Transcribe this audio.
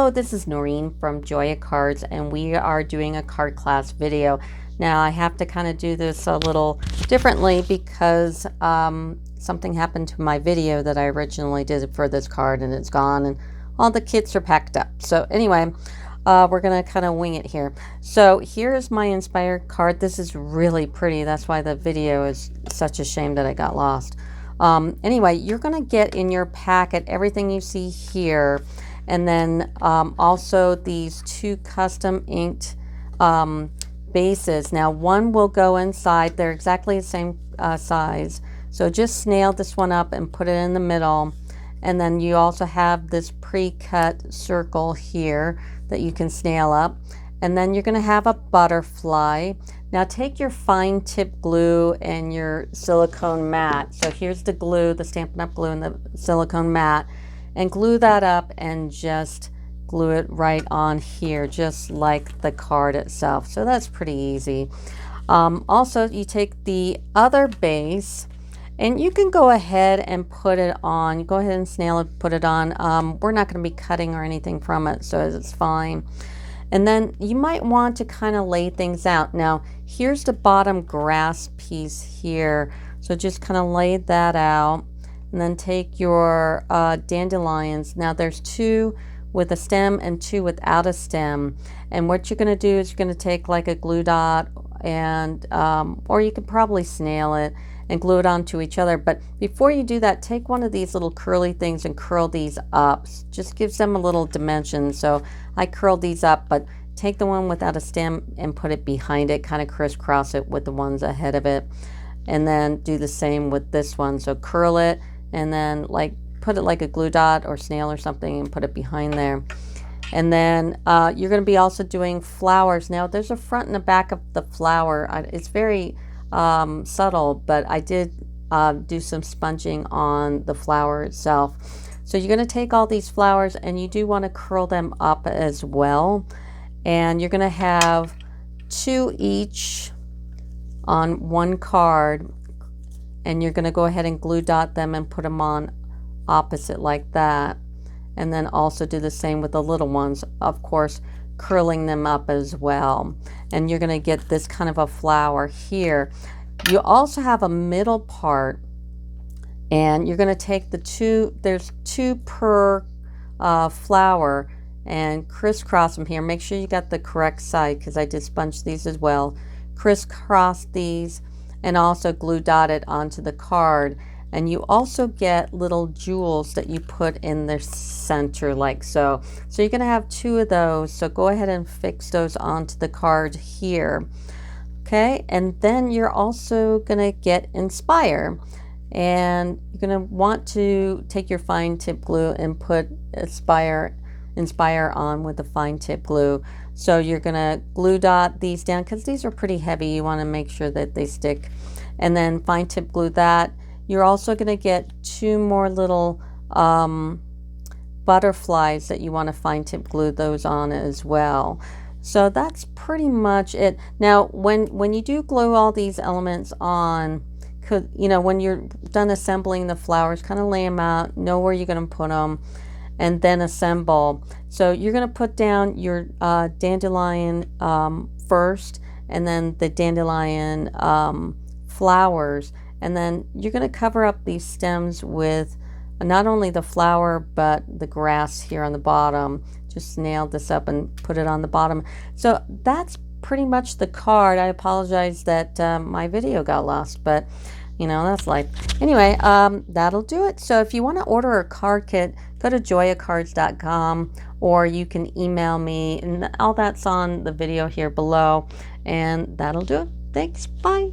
Hello, this is Noreen from Joya Cards, and we are doing a card class video. Now I have to kind of do this a little differently because something happened to my video that I originally did for this card, and it's gone and all the kits are packed up. So anyway, we're gonna kind of wing it here. So here's my inspired card. This is really pretty. That's why the video is such a shame that it got lost. Anyway, you're gonna get in your packet everything you see here, and then also these two custom inked bases. Now one will go inside. They're exactly the same size, so just snail this one up and put it in the middle. And then you also have this pre-cut circle here that you can snail up, and then you're going to have a butterfly. Now take your fine tip glue and your silicone mat. So here's the glue, the Stampin' Up! Glue and the silicone mat, and glue that up and just glue it right on here, just like the card itself. So that's pretty easy. Also, you take the other base and you can go ahead and put it on. You go ahead and snail it, put it on. We're not going to be cutting or anything from it, so it's fine. And then you might want to kind of lay things out. Now, here's the bottom grass piece here. So just kind of lay that out. And then take your dandelions. Now, there's two with a stem and two without a stem. And what you're going to do is you're going to take like a glue dot, and or you could probably snail it and glue it onto each other. But before you do that, take one of these little curly things and curl these up. Just gives them a little dimension. So I curled these up, but take the one without a stem and put it behind it, kind of crisscross it with the ones ahead of it. And then do the same with this one. So curl it and then like put it like a glue dot or snail or something and put it behind there. And then you're going to be also doing flowers. Now there's a front and a back of the flower. It's very subtle, but I did do some sponging on the flower itself. So you're going to take all these flowers and you do want to curl them up as well. And you're going to have two each on one card, and you're going to go ahead and glue dot them and put them on opposite like that. And then also do the same with the little ones, of course, curling them up as well. And you're going to get this kind of a flower here. You also have a middle part, and you're going to take the two, there's two per flower, and crisscross them here. Make sure you got the correct side, because I did sponge these as well. Crisscross these and also glue dot it onto the card. And you also get little jewels that you put in the center like so. So you're going to have two of those. So go ahead and fix those onto the card here. Okay, and then you're also going to get Inspire. And you're going to want to take your fine tip glue and put Inspire on with the fine tip glue. So you're going to glue dot these down because these are pretty heavy. You want to make sure that they stick. And then fine tip glue that. You're also going to get two more little butterflies that you want to fine tip glue those on as well. So that's pretty much it. Now, when you do glue all these elements on, you know, when you're done assembling the flowers, kind of lay them out, know where you're going to put them, and then assemble. So you're going to put down your dandelion first, and then the dandelion flowers. And then you're going to cover up these stems with not only the flower, but the grass here on the bottom. Just nail this up and put it on the bottom. So that's pretty much the card. I apologize that my video got lost, but you know, that's life. Anyway, that'll do it. So if you want to order a card kit, go to joyacards.com, or you can email me, and all that's on the video here below. And that'll do it. Thanks. Bye.